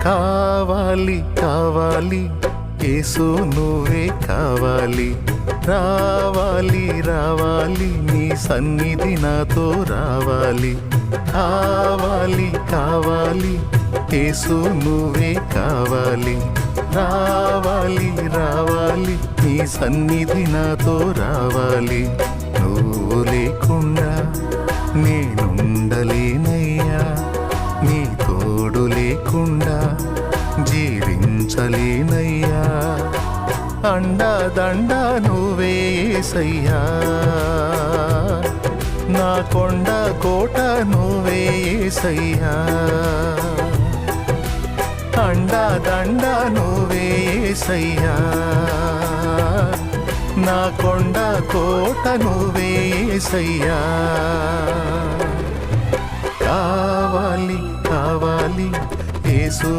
కావాలి కావాలి యేసు నువ్వే కావాలి, రావాలి రావాలి నీ సన్నిధి నాతో రావాలి. కావాలి కావాలి యేసు నువ్వే కావాలి, రావాలి రావాలి నీ సన్నిధి నాతో రావాలి. నువ్వు లేకుండా నేనుండలేనయ్యా, నీ తోడు లేకుండా జీవించలేనయ్యా. అండా దండ నువ్వే యేసయ్యా, నా కొండ కోట నువ్వే యేసయ్యా. అండా దండ నువ్వే యేసయ్యా, నా కొండ కోట నువ్వే యేసయ్యా. కావాలి కావాలి యేసు